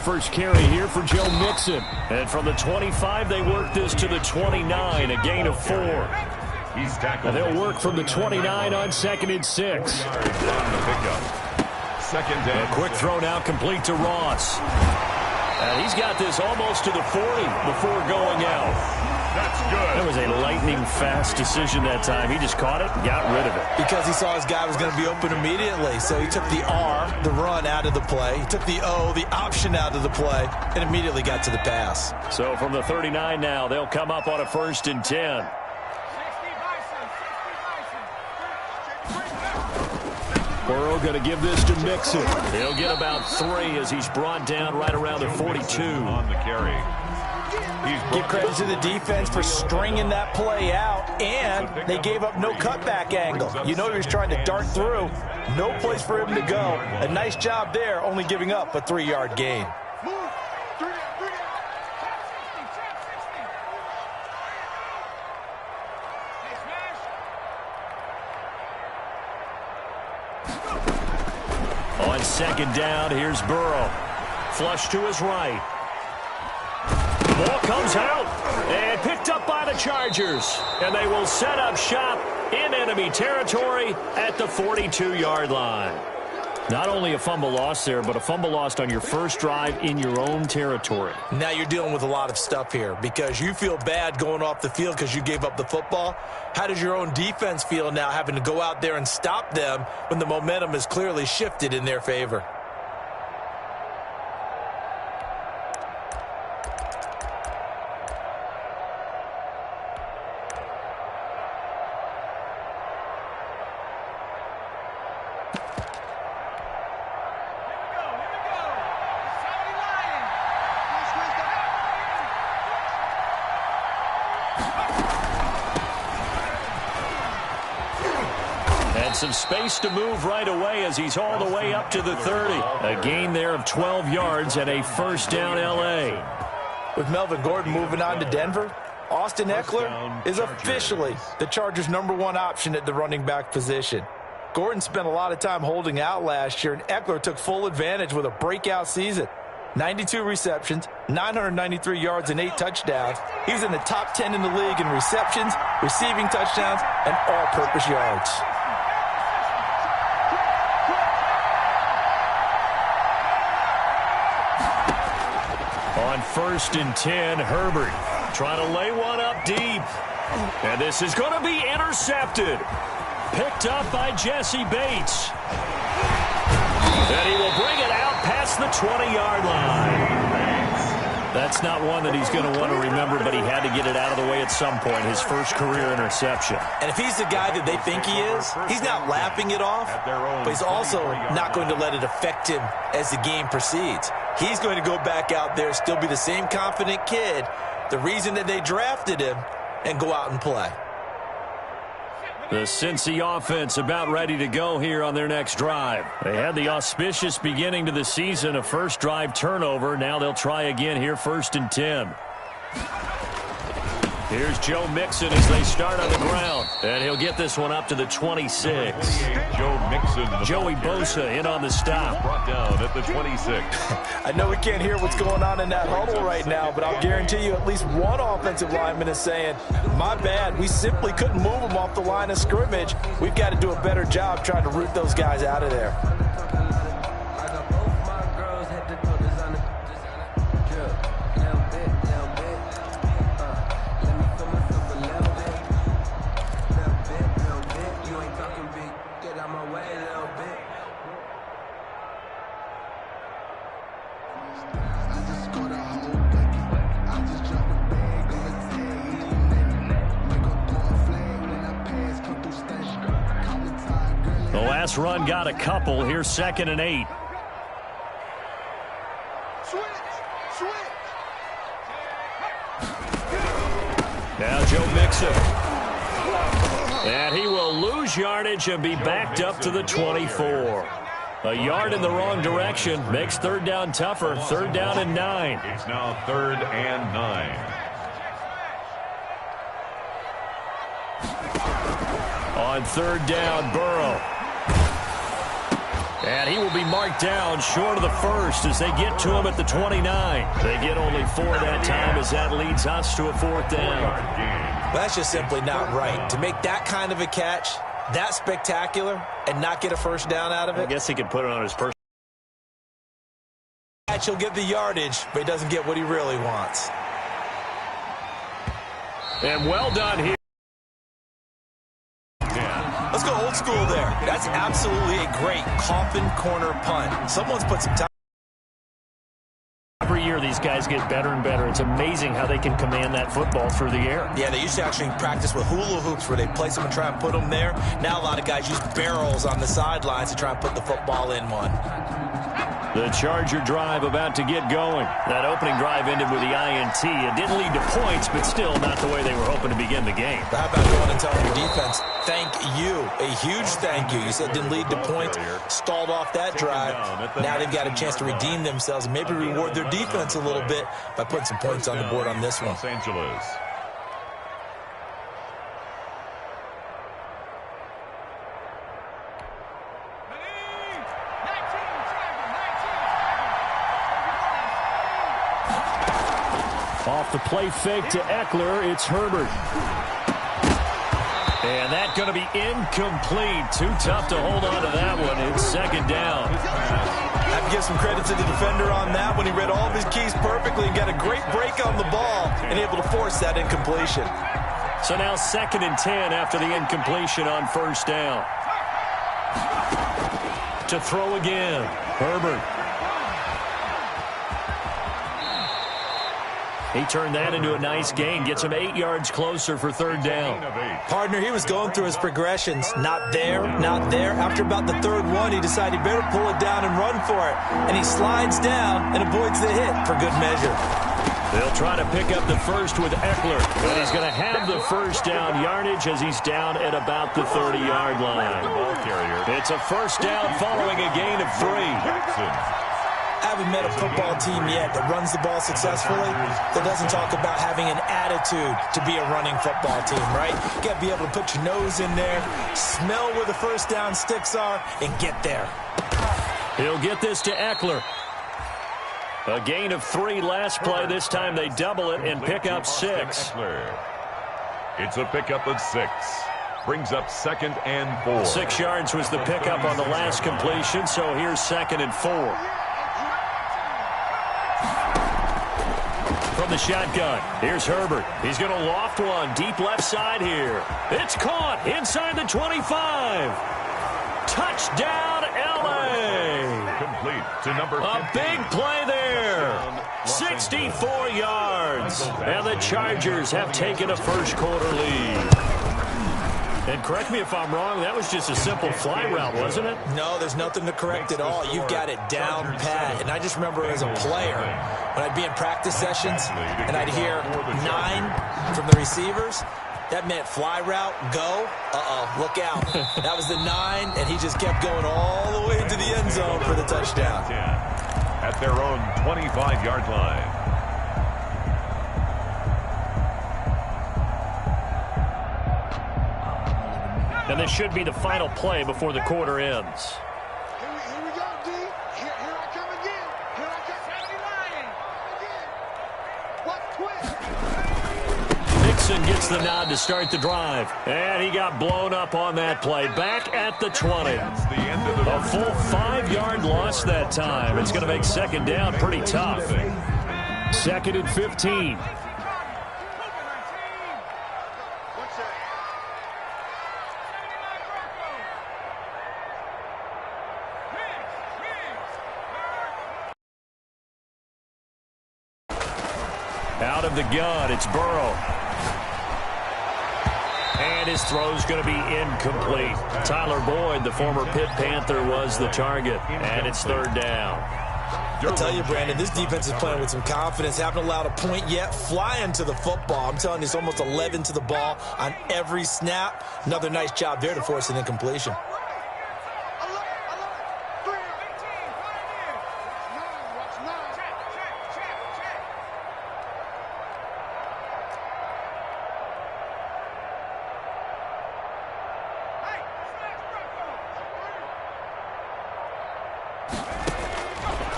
first carry here for Joe Mixon. And from the 25, they work this to the 29, a gain of 4. And they'll work from the 29 on 2nd and 6. A quick throw now complete to Ross. And he's got this almost to the 40 before going out. That's good. That was a lightning-fast decision that time. He just caught it and got rid of it. Because he saw his guy was going to be open immediately. So he took the R, the run, out of the play. He took the O, the option, out of the play, and immediately got to the pass. So from the 39 now, they'll come up on a 1st and 10. Burrow going to give this to Mixon. He'll get about 3 as he's brought down right around the 42. On the carry. Give credit to the defense for stringing that play out, and they gave up no cutback angle. You know he was trying to dart through. No place for him to go. A nice job there, only giving up a 3-yard gain. On 2nd down, here's Burrow. Flush to his right. Ball comes out and picked up by the Chargers. And they will set up shop in enemy territory at the 42-yard line. Not only a fumble loss there, but a fumble lost on your first drive in your own territory. Now you're dealing with a lot of stuff here because you feel bad going off the field because you gave up the football. How does your own defense feel now having to go out there and stop them when the momentum is clearly shifted in their favor? Some space to move right away as he's all the way up to the 30. A gain there of 12 yards and a 1st down L.A. With Melvin Gordon moving on to Denver, Austin Eckler is officially the Chargers' #1 option at the running back position. Gordon spent a lot of time holding out last year, and Eckler took full advantage with a breakout season. 92 receptions, 993 yards, and 8 touchdowns. He was in the top 10 in the league in receptions, receiving touchdowns, and all-purpose yards. On 1st and 10, Herbert trying to lay one up deep. And this is going to be intercepted. Picked up by Jesse Bates. And he will bring it out past the 20-yard line. That's not one that he's going to want to remember, but he had to get it out of the way at some point, his first career interception. And if he's the guy that they think he is, he's not laughing it off, but he's also not going to let it affect him as the game proceeds. He's going to go back out there, still be the same confident kid, the reason that they drafted him, and go out and play. The Cincy offense about ready to go here on their next drive. They had the auspicious beginning to the season, a first drive turnover. Now they'll try again here, 1st and 10. Here's Joe Mixon as they start on the ground. And he'll get this one up to the 26. Joe Mixon. Joey Bosa in on the stop. Brought down at the 26. I know we can't hear what's going on in that huddle right now, but I'll guarantee you at least one offensive lineman is saying, my bad, we simply couldn't move them off the line of scrimmage. We've got to do a better job trying to root those guys out of there. Last run got a couple. Here's 2nd and 8. Now Joe Mixon. And he will lose yardage and be backed up to the 24. A yard in the wrong direction makes 3rd down tougher. 3rd down and 9. It's now 3rd and 9. On 3rd down, Burrow. And he will be marked down short of the first as they get to him at the 29. They get only 4 that time as that leads us to a 4th down. Well, that's just simply not right. To make that kind of a catch, that spectacular, and not get a first down out of it. I guess he could put it on his personal. He'll get the yardage, but he doesn't get what he really wants. And well done here. Let's go old school there. That's absolutely a great coffin corner punt. Someone's put some time. Every year these guys get better and better. It's amazing how they can command that football through the air. Yeah, they used to actually practice with hula hoops where they place them and try and put them there. Now a lot of guys use barrels on the sidelines to try and put the football in one. The Charger drive about to get going. That opening drive ended with the INT. It didn't lead to points, but still not the way they were hoping to begin the game. But how about going and telling your defense, thank you, a huge thank you. You said it didn't lead to points, stalled off that drive. Now they've got a chance to redeem themselves and maybe reward their defense a little bit by putting some points on the board on this one. Los Angeles. Off the play fake to Eckler, it's Herbert. And that's going to be incomplete. Too tough to hold on to that one. It's 2nd down. I have to give some credit to the defender on that when he read all of his keys perfectly and got a great break on the ball and able to force that incompletion. So now 2nd and 10 after the incompletion on 1st down. To throw again, Herbert. He turned that into a nice gain, gets him 8 yards closer for 3rd down. Partner, he was going through his progressions. Not there, not there. After about the 3rd one, he decided he better pull it down and run for it. And he slides down and avoids the hit for good measure. They'll try to pick up the first with Eckler. And he's going to have the 1st down yardage as he's down at about the 30-yard line. It's a 1st down following a gain of 3. I haven't met a football team yet that runs the ball successfully that doesn't talk about having an attitude to be a running football team, right? You got to be able to put your nose in there, smell where the 1st down sticks are, and get there. He'll get this to Eckler. A gain of 3 last play. This time they double it and pick up 6. It's a pickup of 6. Brings up 2nd and 4. 6 yards was the pickup on the last completion, so here's 2nd and 4. From the shotgun, here's Herbert. He's going to loft one deep left side here. It's caught inside the 25. Touchdown, L.A. Complete to number 15. A big play there. 64 yards. And the Chargers have taken a first-quarter lead. And correct me if I'm wrong, that was just a simple fly route, wasn't it? No, there's nothing to correct at all. You've got it down pat. And I just remember as a player, when I'd be in practice sessions and I'd hear 9 from the receivers, that meant fly route, go, look out. That was the 9, and he just kept going all the way into the end zone for the touchdown. At their own 25-yard line. And this should be the final play before the quarter ends. Here we go, D. Here I come again. Here I come. What twist? Mixon gets the nod to start the drive. And he got blown up on that play. Back at the 20. A full 5-yard loss that time. It's going to make 2nd down pretty tough. 2nd and 15. Out of the gun, it's Burrow. And his throw's going to be incomplete. Tyler Boyd, the former Pitt Panther, was the target. And it's 3rd down. I'll tell you, Brandon, this defense is playing with some confidence. Haven't allowed a point yet. Flying to the football. I'm telling you, it's almost 11 to the ball on every snap. Another nice job there to force an incompletion.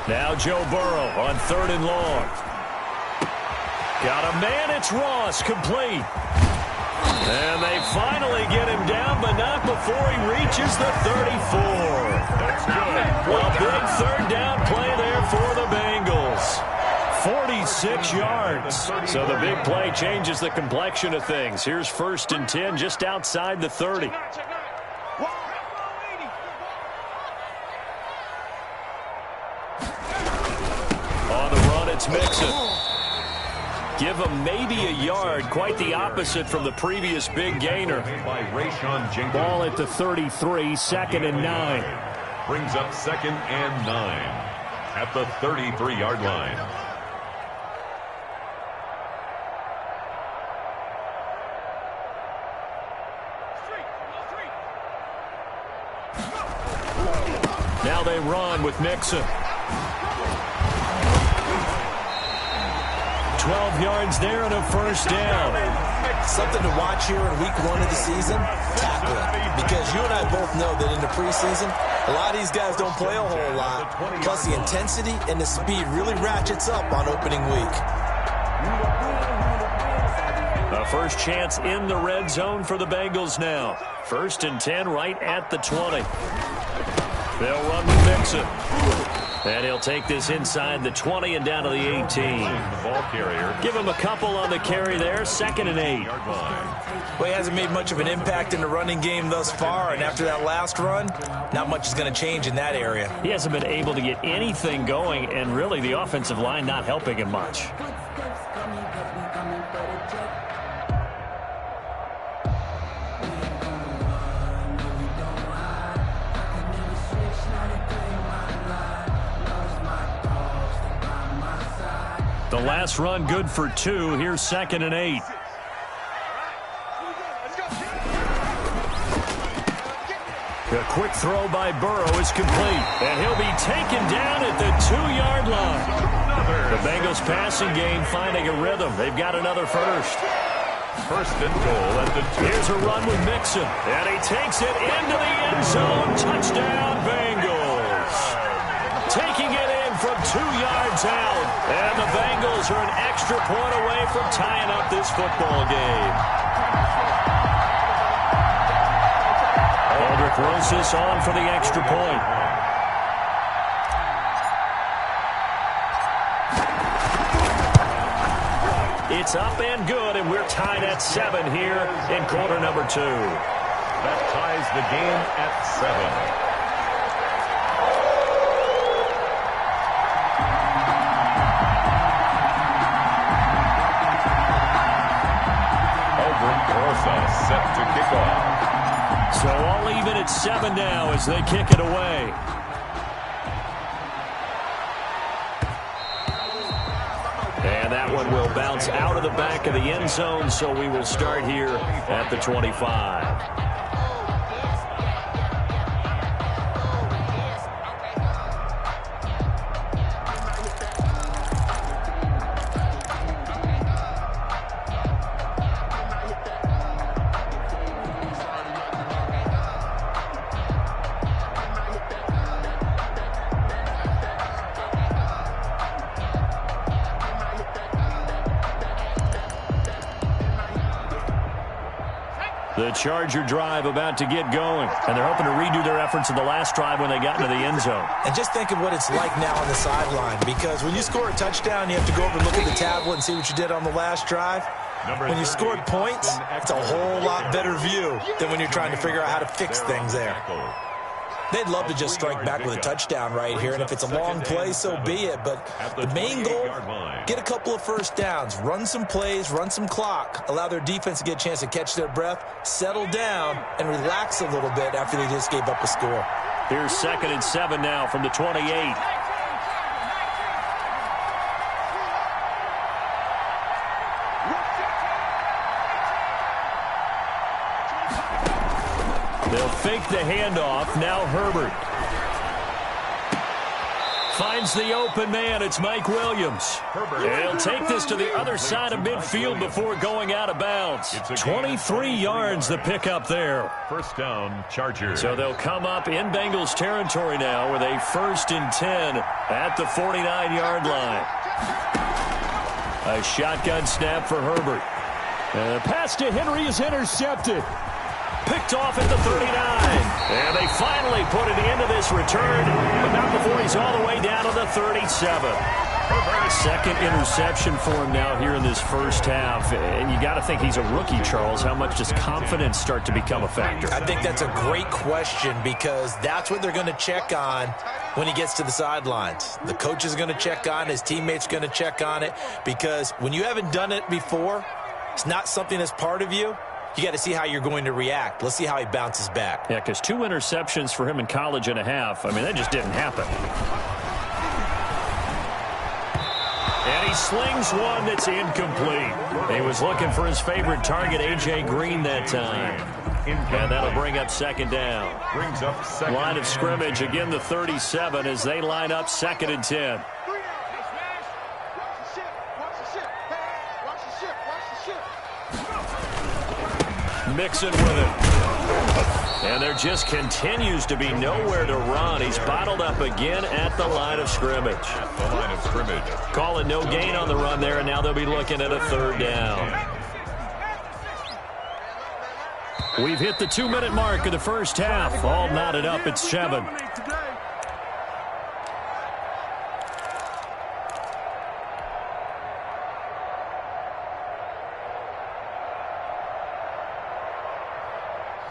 Now Joe Burrow on 3rd and long. Got a man, it's Ross, complete. And they finally get him down, but not before he reaches the 34. That's good. A big 3rd down play there for the Bengals. 46 yards. So the big play changes the complexion of things. Here's 1st and 10 just outside the 30. On the run, it's Mixon. Give him maybe a yard, quite the opposite from the previous big gainer. Ball at the 33, 2nd and 9. Brings up 2nd and 9 at the 33-yard line. Now they run with Mixon. 12 yards there and a 1st down. Something to watch here in week 1 of the season, tackling. Because you and I both know that in the preseason, a lot of these guys don't play a whole lot. Plus the intensity and the speed really ratchets up on opening week. A first chance in the red zone for the Bengals now. 1st and 10 right at the 20. They'll run with Mixon. And he'll take this inside the 20 and down to the 18. The ball carrier. Give him a couple on the carry there. 2nd and 8. Well, he hasn't made much of an impact in the running game thus far, and after that last run, not much is going to change in that area. He hasn't been able to get anything going, and really the offensive line not helping him much. The last run good for 2. Here's 2nd and 8. A quick throw by Burrow is complete. And he'll be taken down at the 2-yard line. The Bengals passing game finding a rhythm. They've got another first. 1st and goal at the 2. Here's a run with Mixon. And he takes it into the end zone. Touchdown, Bengals. Taking it in from 2 yards out. And the Bengals are an extra point away from tying up this football game. Aldrich Rosas on for the extra point. It's up and good, and we're tied at 7 here in quarter number 2. That ties the game at 7. Set to kick off. So all even at 7 now as they kick it away. And that one will bounce out of the back of the end zone, so we will start here at the 25. The Charger drive about to get going, and they're hoping to redo their efforts in the last drive when they got into the end zone. And just think of what it's like now on the sideline, because when you score a touchdown, you have to go over and look at the tablet and see what you did on the last drive. When you scored points, it's a whole lot better view than when you're trying to figure out how to fix things there. They'd love to just strike back with a touchdown right here, and if it's a long play, so be it. But the main goal, get a couple of first downs, run some plays, run some clock, allow their defense to get a chance to catch their breath, settle down, and relax a little bit after they just gave up a score. Here's 2nd and 7 now from the 28. They'll fake the handoff. Now Herbert. Finds the open man. It's Mike Williams. He'll take this to the other side of midfield before going out of bounds. 23 yards the pickup there. First down, Chargers. So they'll come up in Bengals territory now with a 1st and 10 at the 49-yard line. A shotgun snap for Herbert. And the pass to Henry is intercepted. Picked off at the 39. And they finally put an end to this return, but not before he's all the way down to the 37. Second interception for him now here in this first half. And you got to think he's a rookie, Charles. How much does confidence start to become a factor? I think that's a great question because that's what they're going to check on when he gets to the sidelines. The coach is going to check on, his teammates going to check on it, because when you haven't done it before, it's not something that's part of you. You got to see how you're going to react. Let's see how he bounces back. Yeah, because 2 interceptions for him in college and a half. I mean, that just didn't happen. And he slings one that's incomplete. He was looking for his favorite target, A.J. Green, that time. And that'll bring up 2nd down. Brings up second. Line of scrimmage, again the 37 as they line up 2nd and 10. Mixon with it. And there just continues to be nowhere to run. He's bottled up again at the line of scrimmage. Calling no gain on the run there, and now they'll be looking at a 3rd down. We've hit the 2-minute mark of the first half. All knotted up at 7.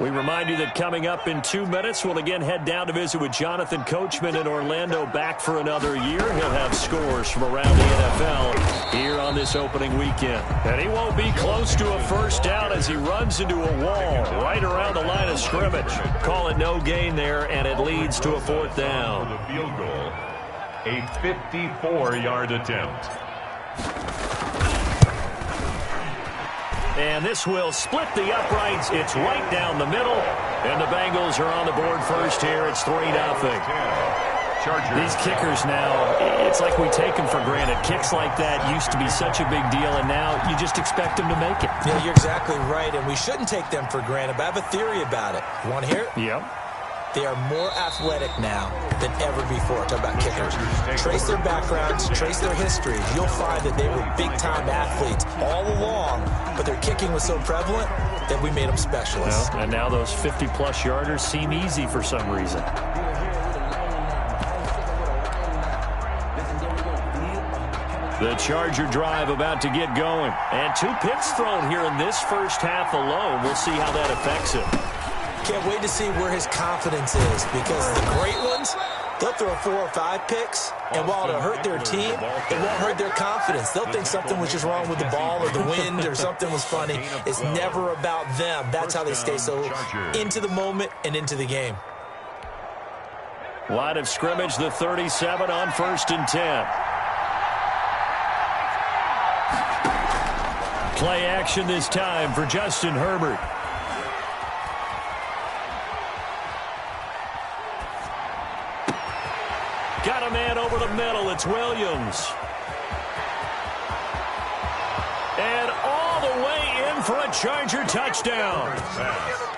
We remind you that coming up in 2 minutes, we'll again head down to visit with Jonathan Coachman in Orlando, back for another year. He'll have scores from around the NFL here on this opening weekend. And he won't be close to a 1st down as he runs into a wall right around the line of scrimmage. Call it no gain there, and it leads to a 4th down. The field goal, a 54-yard attempt. And this will split the uprights. It's right down the middle. And the Bengals are on the board first here. It's 3-0. These kickers now, it's like we take them for granted. Kicks like that used to be such a big deal, and now you just expect them to make it. Yeah, you're exactly right, and we shouldn't take them for granted. But I have a theory about it. You want to hear it? Yep. They are more athletic now than ever before. Talk about kickers. Trace their backgrounds, trace their histories. You'll find that they were big-time athletes all along, but their kicking was so prevalent that we made them specialists. Well, and now those 50-plus yarders seem easy for some reason. The Charger drive about to get going. And 2 picks thrown here in this first half alone. We'll see how that affects him. Can't wait to see where his confidence is, because the great ones, they'll throw 4 or 5 picks, and while it'll hurt their team, it won't hurt their confidence. They'll think something was just wrong with the ball or the wind or something was funny. It's never about them. That's how they stay so into the moment and into the game. Line of scrimmage, the 37 on 1st and 10. Play action this time for Justin Herbert. Got a man over the middle. It's Williams. And all the way in for a Charger touchdown.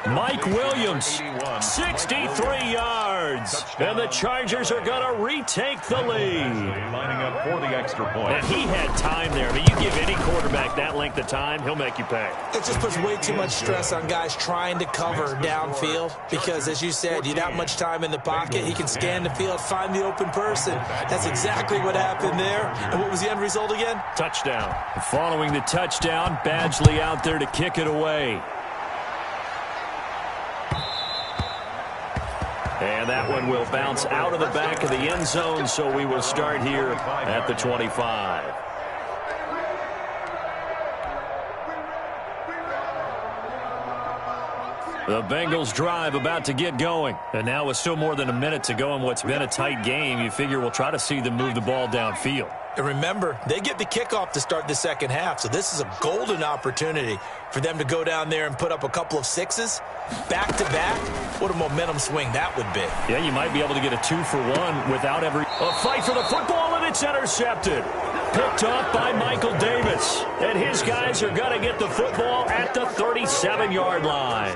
Mike Williams, 63 yards. And the Chargers are going to retake the lead. Lining up for the extra point. And he had time there. I mean, you give any quarterback that length of time, he'll make you pay. It just puts way too much stress on guys trying to cover downfield because, as you said, you that much time in the pocket. He can scan the field, find the open person. That's exactly what happened there. And what was the end result again? Touchdown. Following the touchdown, Badgley out there to kick it away. And that one will bounce out of the back of the end zone, so we will start here at the 25. The Bengals drive about to get going. And now with still more than a minute to go in what's been a tight game, you figure we'll try to see them move the ball downfield. And remember, they get the kickoff to start the second half, so this is a golden opportunity for them to go down there and put up a couple of sixes back-to-back. What a momentum swing that would be. Yeah, you might be able to get a 2-for-1 without every... A fight for the football, and it's intercepted. Picked up by Michael Davis. And his guys are going to get the football at the 37-yard line.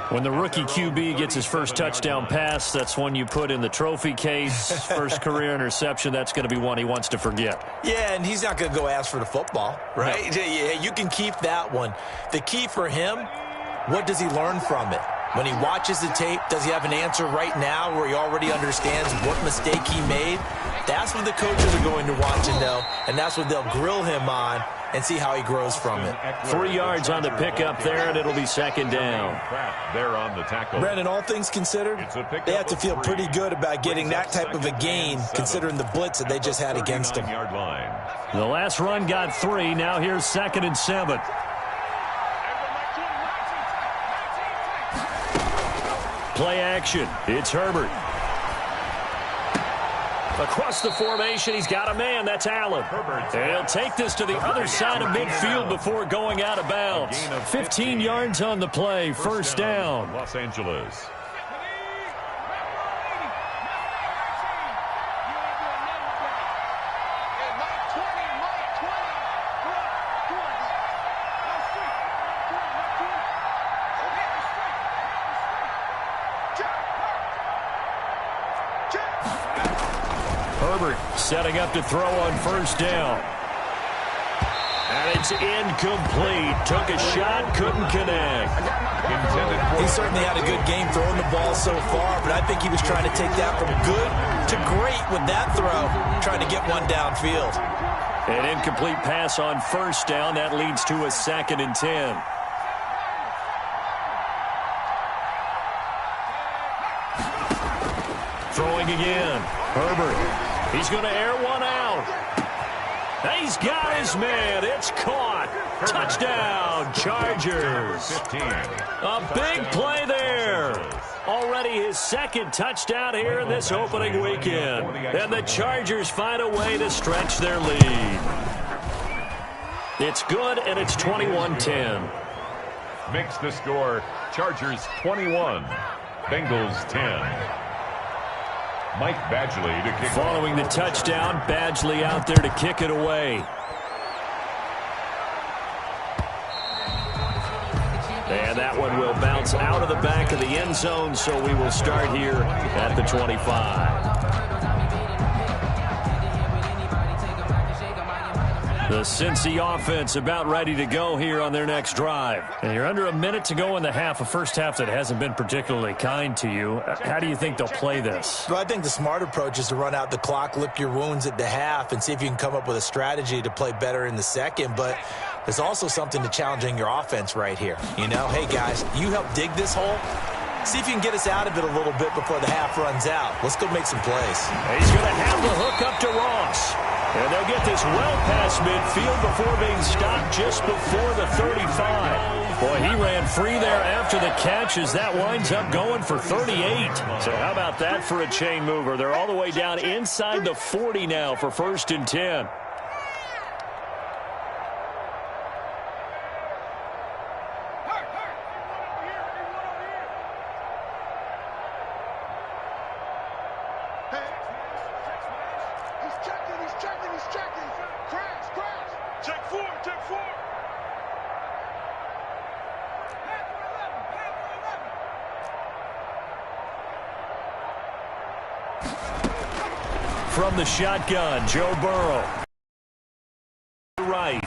When the rookie QB gets his first touchdown pass, that's one you put in the trophy case. First career interception, that's going to be one he wants to forget. Yeah, and he's not going to go ask for the football, right? No. Yeah, you can keep that one. The key for him, what does he learn from it? When he watches the tape, does he have an answer right now where he already understands what mistake he made? That's what the coaches are going to want to know, and that's what they'll grill him on and see how he grows from it. 3 yards on the pickup there, and it'll be second down. There on the tackle. Brandon, all things considered, they have to feel pretty good about getting that type of a gain, considering the blitz that they just had against them. The last run got 3. Now here's 2nd and 7. Play action. It's Herbert. Across the formation, he's got a man. That's Allen. And he'll take this to the other side of midfield before going out of bounds. 15 yards on the play. First down. Los Angeles. Herbert setting up to throw on first down. And it's incomplete. Took a shot, couldn't connect. He certainly had a good game throwing the ball so far, but I think he was trying to take that from good to great with that throw, trying to get one downfield. An incomplete pass on first down. That leads to a 2nd and 10. Throwing again. Herbert. He's going to air one out. He's got his man. It's caught. Touchdown, Chargers. A big play there. Already his 2nd touchdown here in this opening weekend. And the Chargers find a way to stretch their lead. It's good, and it's 21-10. Makes the score Chargers 21, Bengals 10. Mike Badgley to kick. Following the touchdown, Badgley out there to kick it away. And that one will bounce out of the back of the end zone, so we will start here at the 25. The Cincy offense about ready to go here on their next drive. And you're under a minute to go in the half, a first half that hasn't been particularly kind to you. How do you think they'll play this? Well, I think the smart approach is to run out the clock, lick your wounds at the half, and see if you can come up with a strategy to play better in the second. But there's also something to challenging your offense right here. You know, hey, guys, you help dig this hole. See if you can get us out of it a little bit before the half runs out. Let's go make some plays. He's going to have the hook up to Ross. And they'll get this well past midfield before being stopped just before the 35. Boy, he ran free there after the catch as that winds up going for 38. So how about that for a chain mover? They're all the way down inside the 40 now for 1st and 10. From the shotgun, Joe Burrow. Right.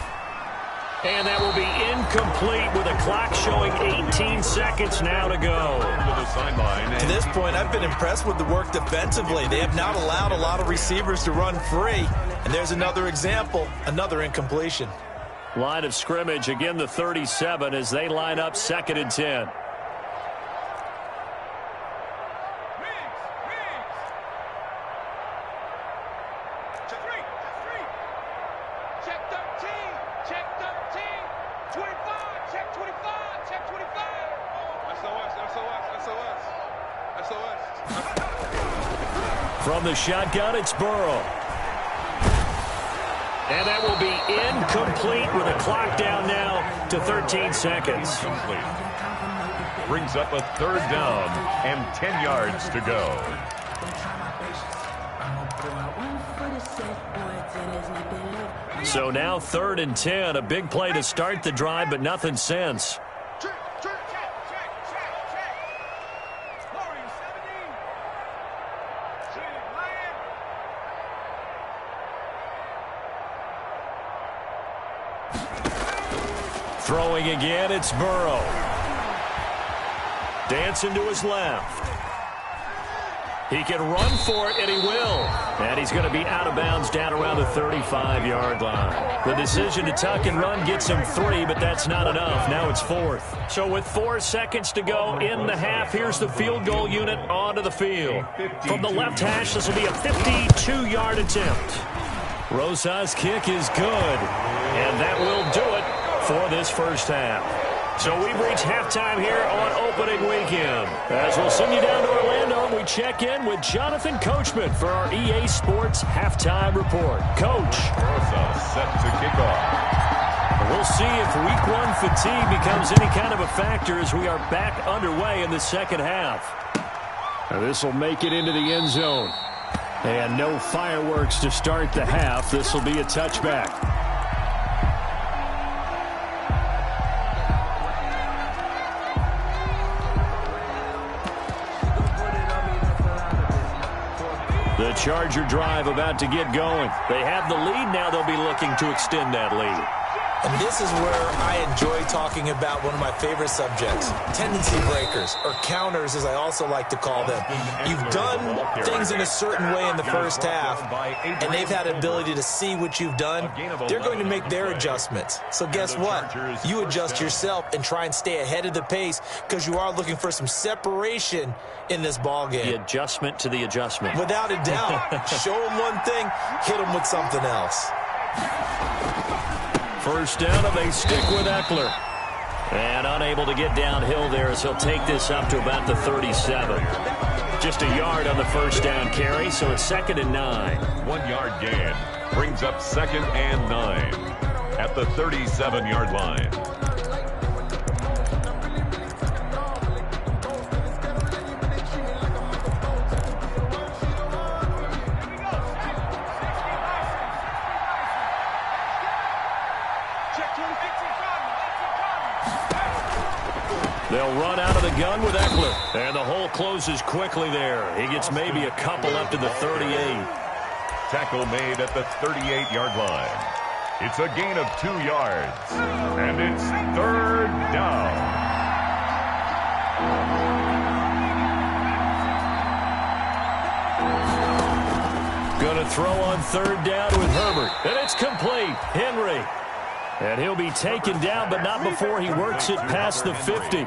And that will be incomplete with a clock showing 18 seconds now to go. To this point, I've been impressed with the work defensively. They have not allowed a lot of receivers to run free. And there's another example, another incompletion. Line of scrimmage, again the 37 as they line up 2nd and 10. From the shotgun, it's Burrow. And that will be incomplete with a clock down now to 13 seconds. Incomplete. Brings up a third down and 10 yards to go. So now 3rd and 10. A big play to start the drive, but nothing since. Throwing again, it's Burrow. Dancing to his left. He can run for it, and he will. And he's going to be out of bounds down around the 35-yard line. The decision to tuck and run gets him 3, but that's not enough. Now it's 4th. So with 4 seconds to go in the half, here's the field goal unit onto the field. From the left hash, this will be a 52-yard attempt. Rosa's kick is good, and that will do it for this first half. So we've reached halftime here on opening weekend. As we'll send you down to Orlando, we check in with Jonathan Coachman for our EA Sports Halftime Report. Coach. Rosa set to kick off. We'll see if week 1 fatigue becomes any kind of a factor as we are back underway in the second half. This will make it into the end zone. And no fireworks to start the half. This will be a touchback. The Charger drive about to get going. They have the lead now. They'll be looking to extend that lead. And this is where I enjoy talking about one of my favorite subjects, tendency breakers, or counters as I also like to call them. You've done things in a certain way in the first half, and they've had an ability to see what you've done. They're going to make their adjustments. So guess what? You adjust yourself and try and stay ahead of the pace because you are looking for some separation in this ball game. The adjustment to the adjustment. Without a doubt. Show them one thing, hit them with something else. First down, and they stick with Eckler. And unable to get downhill there as he'll take this up to about the 37. Just a yard on the first down carry, so it's 2nd and 9. 1 yard gain brings up 2nd and 9 at the 37-yard line. They'll run out of the gun with Eckler. And the hole closes quickly there. He gets maybe a couple up to the 38. Tackle made at the 38-yard line. It's a gain of 2 yards. And it's 3rd down. Going to throw on 3rd down with Herbert. And it's complete. Henry. And he'll be taken down, but not before he works it past the 50.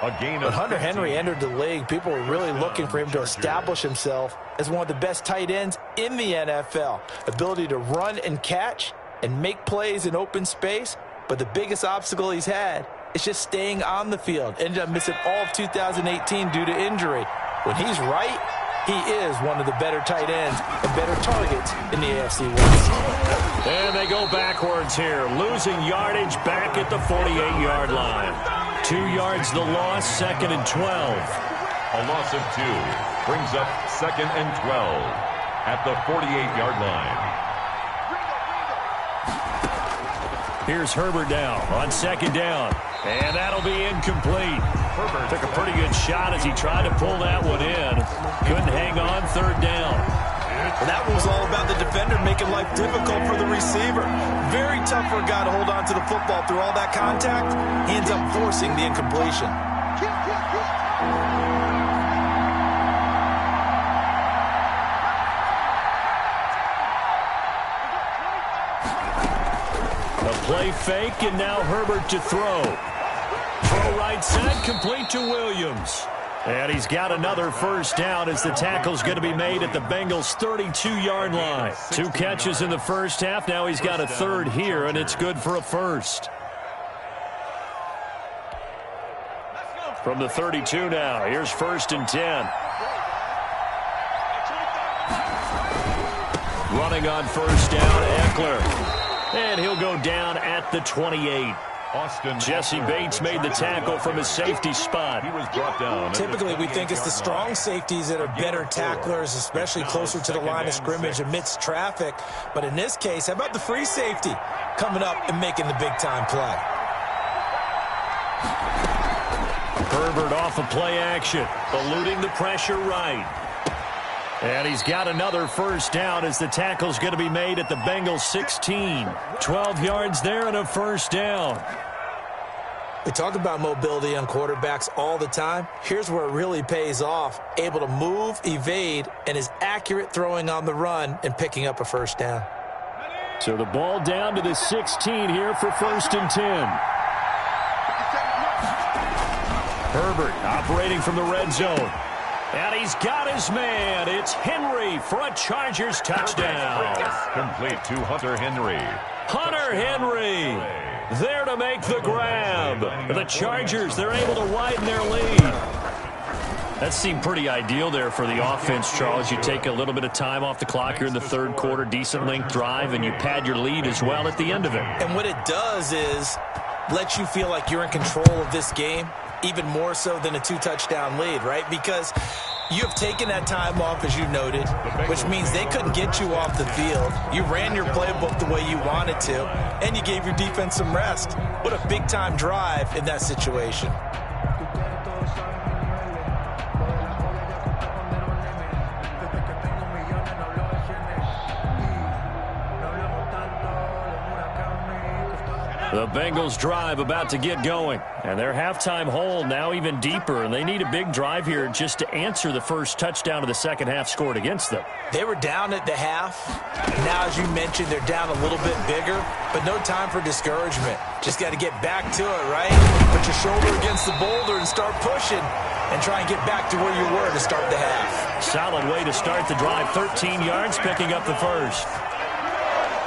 When Hunter Henry entered the league, people were really looking for him to establish himself as one of the best tight ends in the NFL. Ability to run and catch and make plays in open space. But the biggest obstacle he's had is just staying on the field. Ended up missing all of 2018 due to injury. When he's right, he is one of the better tight ends and better targets in the AFC West. And they go backwards here, losing yardage back at the 48-yard line. 2 yards the loss, 2nd and 12. A loss of 2 brings up 2nd and 12 at the 48-yard line. Here's Herbert now on 2nd down. And that'll be incomplete. Herbert took a pretty good shot as he tried to pull that one in. Couldn't hang on, 3rd down. Well, that was all about the defender making life difficult for the receiver. Very tough for a guy to hold on to the football through all that contact. He ends up forcing the incompletion. A play fake, and now Herbert to throw. Throw right side, complete to Williams. And he's got another first down as the tackle's going to be made at the Bengals' 32-yard line. 2 catches in the first half. Now he's got a 3rd here, and it's good for a first. From the 32 now, here's 1st and 10. Running on first down, Eckler. And he'll go down at the 28. Jesse Bates made the tackle from his safety spot. He was brought down. Typically, we think it's the strong safeties that are better tacklers, especially closer to the line of scrimmage amidst traffic. But in this case, how about the free safety coming up and making the big-time play? Herbert off of play action, eluding the pressure right. And he's got another first down as the tackle's going to be made at the Bengals 16. 12 yards there and a first down. We talk about mobility on quarterbacks all the time. Here's where it really pays off. Able to move, evade, and is accurate throwing on the run and picking up a first down. So the ball down to the 16 here for first and 10. Herbert operating from the red zone. And he's got his man. It's Henry for a Chargers touchdown. Complete to Hunter Henry. Hunter Henry there to make the grab. The Chargers, they're able to widen their lead. That seemed pretty ideal there for the offense, Charles. You take a little bit of time off the clock here in the third quarter, decent length drive, and you pad your lead as well at the end of it. And what it does is let you feel like you're in control of this game, even more so than a two-touchdown lead, right? Because you have taken that time off, as you noted, which means they couldn't get you off the field. You ran your playbook the way you wanted to, and you gave your defense some rest. What a big-time drive in that situation. The Bengals drive about to get going, and their halftime hole now even deeper, and they need a big drive here just to answer the first touchdown of the second half scored against them. They were down at the half. Now, as you mentioned, they're down a little bit bigger, but no time for discouragement. Just got to get back to it, right? Put your shoulder against the boulder and start pushing and try and get back to where you were to start the half. Solid way to start the drive, 13 yards, picking up the first.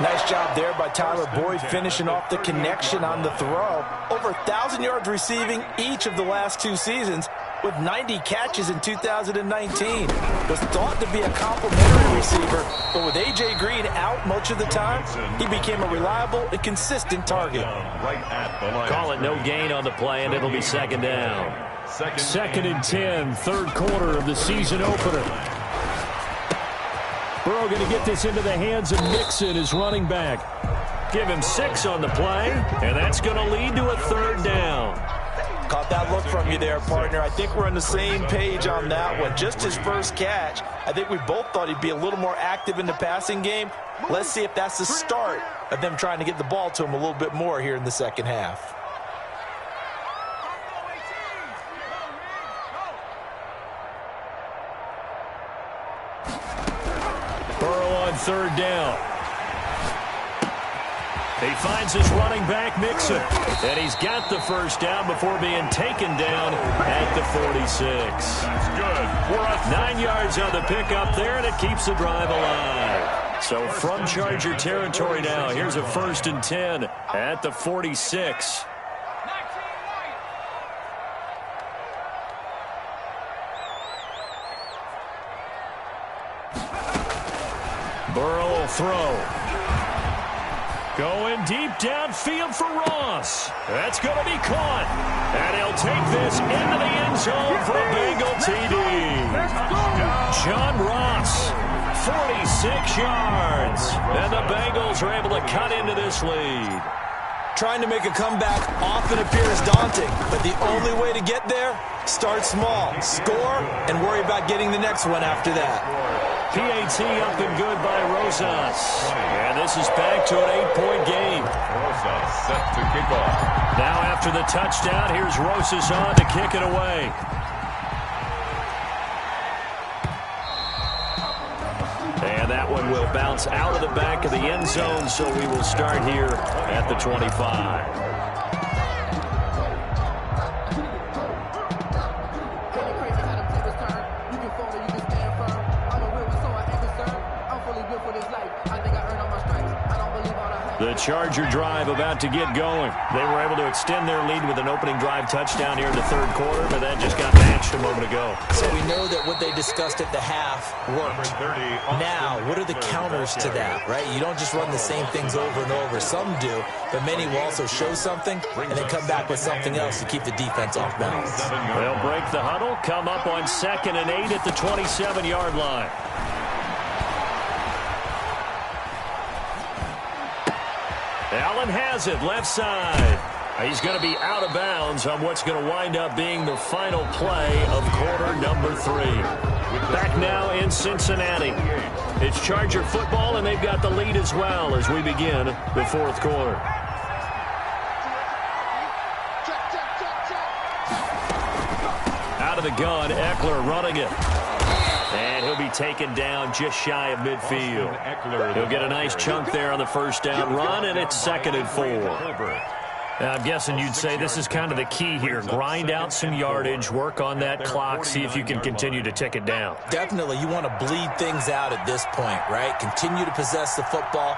Nice job there by Tyler Boyd finishing off the connection on the throw. Over 1,000 yards receiving each of the last two seasons with 90 catches in 2019. Was thought to be a complimentary receiver, but with A.J. Green out much of the time, he became a reliable and consistent target. Call it no gain on the play, and it'll be second down. Second and 10, third quarter of the season opener. Burrow going to get this into the hands of Mixon, his running back. Give him 6 on the play, and that's going to lead to a third down. Caught that look from you there, partner. I think we're on the same page on that one. Just his first catch. I think we both thought he'd be a little more active in the passing game. Let's see if that's the start of them trying to get the ball to him a little bit more here in the second half. Third down. He finds his running back, Mixon, and he's got the first down before being taken down at the 46. That's good for us. 9 yards on the pickup there, and it keeps the drive alive. So from Charger territory now, here's a first and 10 at the 46. Burrow will throw. Going deep downfield for Ross. That's going to be caught. And he'll take this into the end zone for a Bengal TD. John Ross, 46 yards. And the Bengals are able to cut into this lead. Trying to make a comeback often appears daunting, but the only way to get there, start small, score, and worry about getting the next one after that. PAT up and good by Rosas. And this is back to an 8-point game. Rosas set to kick off. Now after the touchdown, here's Rosas on to kick it away. And that one will bounce out of the back of the end zone, so we will start here at the 25. The Charger drive about to get going. They were able to extend their lead with an opening drive touchdown here in the third quarter, but that just got matched a moment ago. So we know that what they discussed at the half worked. Now, what are the counters to that, right? You don't just run the same things over and over. Some do, but many will also show something and then come back with something else to keep the defense off balance. They'll break the huddle, come up on 2nd and 8 at the 27-yard line. Allen has it, left side. He's going to be out of bounds on what's going to wind up being the final play of quarter number 3. Back now in Cincinnati. It's Charger football, and they've got the lead as well as we begin the fourth quarter. Out of the gun, Eckler running it. And he'll be taken down just shy of midfield. He'll get a nice chunk there on the first down run, and it's 2nd and 4. Now, I'm guessing you'd say this is kind of the key here. Grind out some yardage, work on that clock, see if you can continue to tick it down. Definitely. You want to bleed things out at this point, right? Continue to possess the football.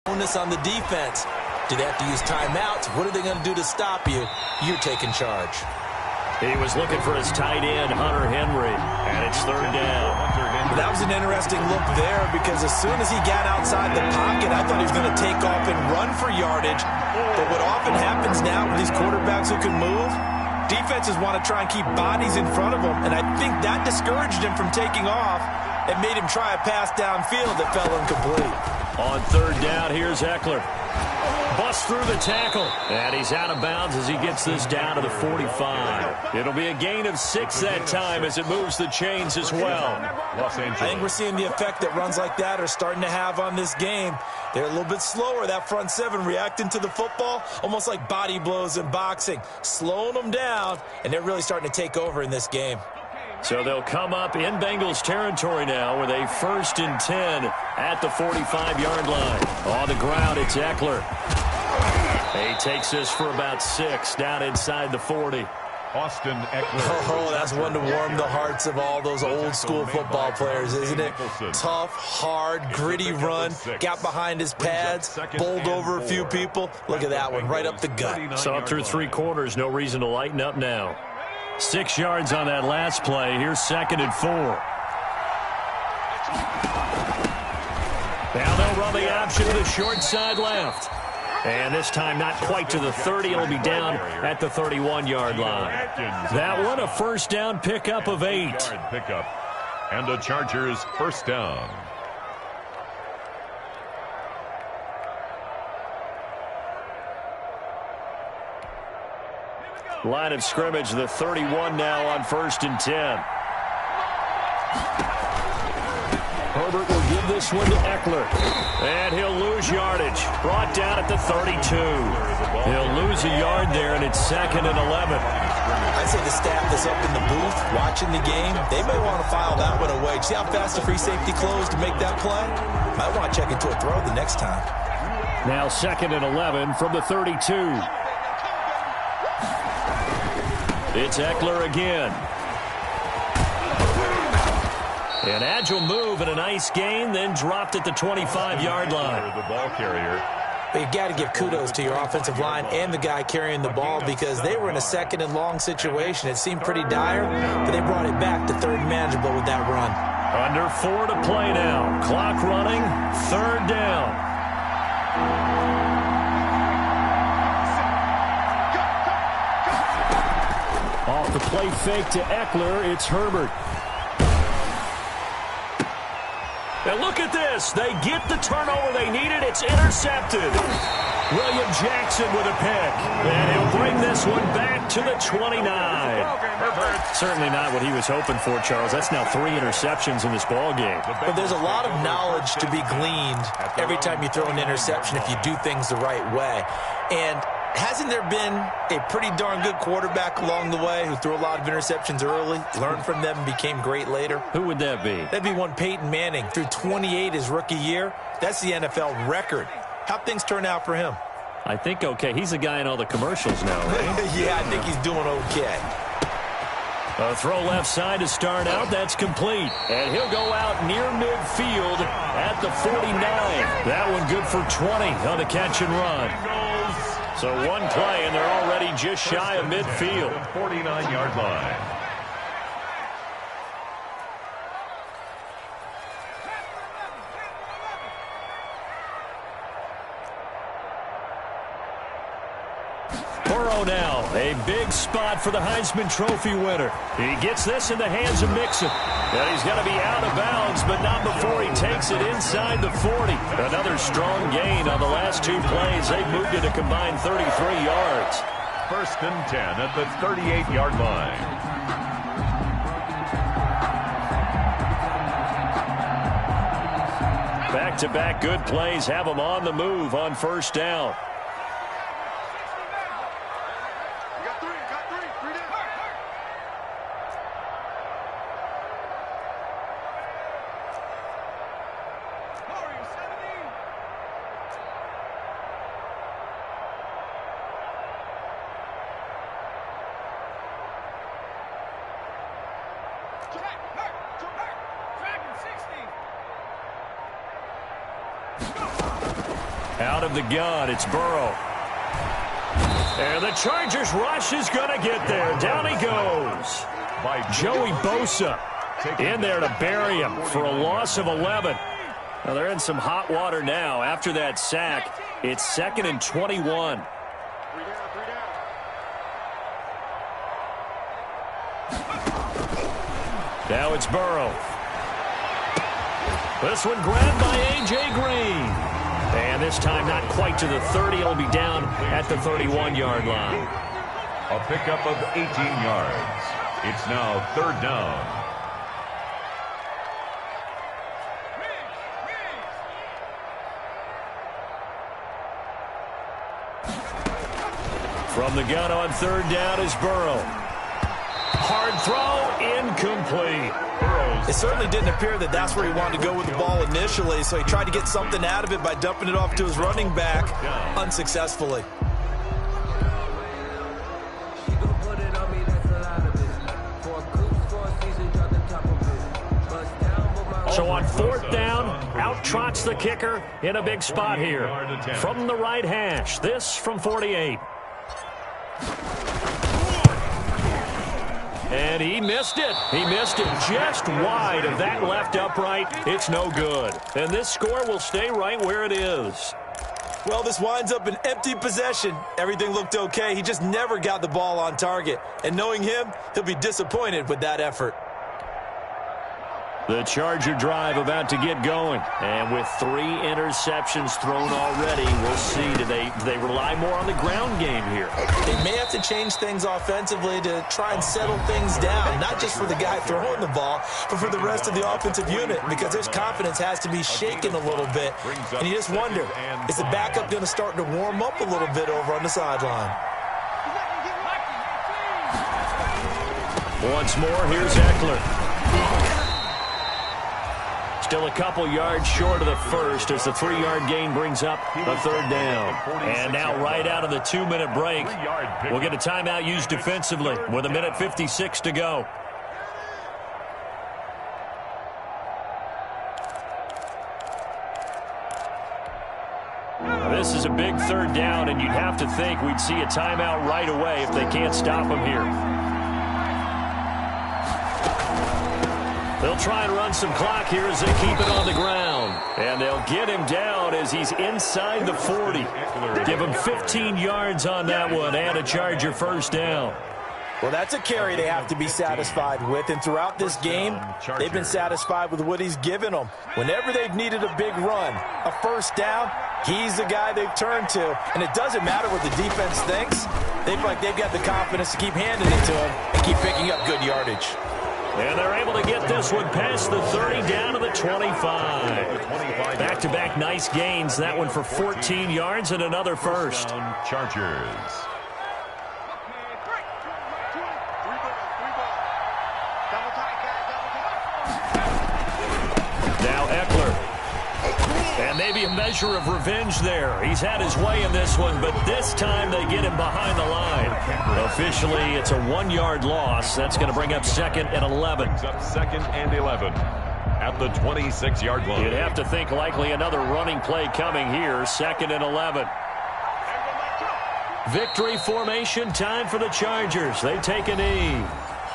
Bonus on the defense. Do they have to use timeouts? What are they going to do to stop you? You're taking charge. He was looking for his tight end, Hunter Henry, and it's 3rd down. That was an interesting look there because as soon as he got outside the pocket, I thought he was going to take off and run for yardage. But what often happens now with these quarterbacks who can move, defenses want to try and keep bodies in front of them, and I think that discouraged him from taking off and made him try a pass downfield that fell incomplete. On 3rd down, here's Eckler. Busts through the tackle, and he's out of bounds as he gets this down to the 45. It'll be a gain of 6 that time as it moves the chains as well. I think we're seeing the effect that runs like that are starting to have on this game. They're a little bit slower, that front 7, reacting to the football, almost like body blows in boxing, slowing them down, and they're really starting to take over in this game. So they'll come up in Bengals territory now with a 1st and 10 at the 45-yard line. On the ground, it's Eckler. He takes this for about 6 down inside the 40. Austin Eckler. Oh, that's one to warm the hearts of all those old-school football players, isn't it? Tough, hard, gritty run, got behind his pads, bowled over a few people. Look at that one, right up the gut. So up through 3 quarters, no reason to lighten up now. 6 yards on that last play. Here's 2nd and 4. Now they'll run the option to the short side left. And this time not quite to the 30. It'll be down at the 31-yard line. That one a 1st down pickup of 8. Pickup. And the Chargers 1st down. Line of scrimmage, the 31 now on 1st and 10. Herbert will give this one to Eckler. And he'll lose yardage. Brought down at the 32. He'll lose a yard there, and it's 2nd and 11. I'd say the staff that's up in the booth watching the game, they may want to file that one away. See how fast the free safety closed to make that play? Might want to check into a throw the next time. Now 2nd and 11 from the 32. It's Eckler again. An agile move and a nice gain, then dropped at the 25-yard line. The ball carrier. But you got to give kudos to your offensive line and the guy carrying the ball because they were in a 2nd and long situation. It seemed pretty dire, but they brought it back to 3rd and manageable with that run. Under 4 to play now. Clock running, 3rd down. Off the play fake to Eckler, it's Herbert. And look at this. They get the turnover they needed. It's intercepted. William Jackson with a pick. And he'll bring this one back to the 29. Certainly not what he was hoping for, Charles. That's now 3 interceptions in this ball game. But there's a lot of knowledge to be gleaned every time you throw an interception if you do things the right way. And hasn't there been a pretty darn good quarterback along the way who threw a lot of interceptions early, learned from them, and became great later? Who would that be? That'd be one Peyton Manning. Threw 28 his rookie year. That's the NFL record. How'd things turn out for him? I think okay. He's the guy in all the commercials now, right? Yeah, I think he's doing okay. A throw left side to start out. That's complete. And he'll go out near midfield at the 49. That one good for 20 on the catch and run. So one play, and they're already just shy of midfield. 49-yard line. Burrow now, a big spot for the Heisman Trophy winner. He gets this in the hands of Mixon. And he's going to be out of bounds, but not before he takes it inside the 40. Another strong gain on the last two plays. They've moved it a combined 33 yards. 1st and 10 at the 38-yard line. Back-to-back good plays have them on the move on 1st down. Out of the gun, it's Burrow. And the Chargers rush is going to get there. Down he goes. Joey Bosa in there to bury him for a loss of 11. Now they're in some hot water now. After that sack, it's 2nd and 21. Now it's Burrow. This one grabbed by A.J. Green. And this time not quite to the 30. It'll be down at the 31-yard line. A pickup of 18 yards. It's now 3rd down. From the gun on 3rd down is Burrow. Hard throw, incomplete. It certainly didn't appear that that's where he wanted to go with the ball initially, so he tried to get something out of it by dumping it off to his running back unsuccessfully. So on 4th down, out trots the kicker in a big spot here. From the right hash, this from 48. And he missed it. He missed it just wide of that left upright. It's no good. And this score will stay right where it is. Well, this winds up an empty possession. Everything looked okay. He just never got the ball on target. And knowing him, he'll be disappointed with that effort. The Charger drive about to get going. And with 3 interceptions thrown already, we'll see. Do they rely more on the ground game here? They may have to change things offensively to try and settle things down, not just for the guy throwing the ball, but for the rest of the offensive unit, because his confidence has to be shaken a little bit. And you just wonder, is the backup going to start to warm up a little bit over on the sideline? Once more, here's Eckler. Still a couple yards short of the first as the 3-yard gain brings up a 3rd down. And now right out of the 2-minute break, we'll get a timeout used defensively with 1:56 to go. This is a big 3rd down, and you'd have to think we'd see a timeout right away if they can't stop him here. They'll try and run some clock here as they keep it on the ground. And they'll get him down as he's inside the 40. Give him 15 yards on that one and a Charger 1st down. Well, that's a carry they have to be satisfied with. And throughout this game, they've been satisfied with what he's given them. Whenever they've needed a big run, a 1st down, he's the guy they've turned to. And it doesn't matter what the defense thinks. They feel like they've got the confidence to keep handing it to him and keep picking up good yardage. And they're able to get this one past the 30 down to the 25. Back-to-back nice gains. That one for 14 yards and another 1st. Chargers. Now Eckler. And maybe a measure of revenge there. He's had his way in this one, but this time they get him behind the line. Officially, it's a 1-yard loss. That's going to bring up 2nd and 11. Brings up 2nd and 11 at the 26-yard line. You'd have to think likely another running play coming here. 2nd and 11. Victory formation time for the Chargers. They take a knee.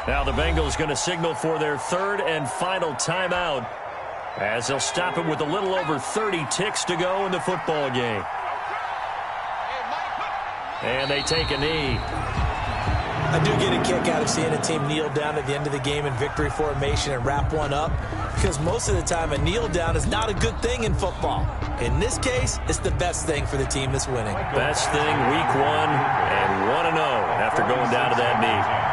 Now the Bengals going to signal for their 3rd and final timeout, as they'll stop it with a little over 30 ticks to go in the football game. And they take a knee. I do get a kick out of seeing a team kneel down at the end of the game in victory formation and wrap one up, because most of the time a kneel down is not a good thing in football. In this case, it's the best thing for the team that's winning. Best thing week 1 and 1-0 after going down to that knee.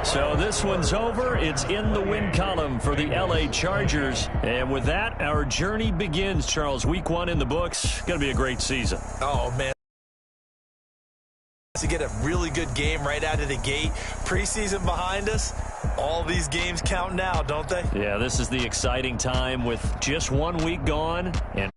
So this one's over. It's in the win column for the LA Chargers. And with that, our journey begins, Charles. Week 1 in the books. Going to be a great season. Oh, man. To get a really good game right out of the gate. Preseason behind us. All these games count now, don't they? Yeah, this is the exciting time with just 1 week gone. And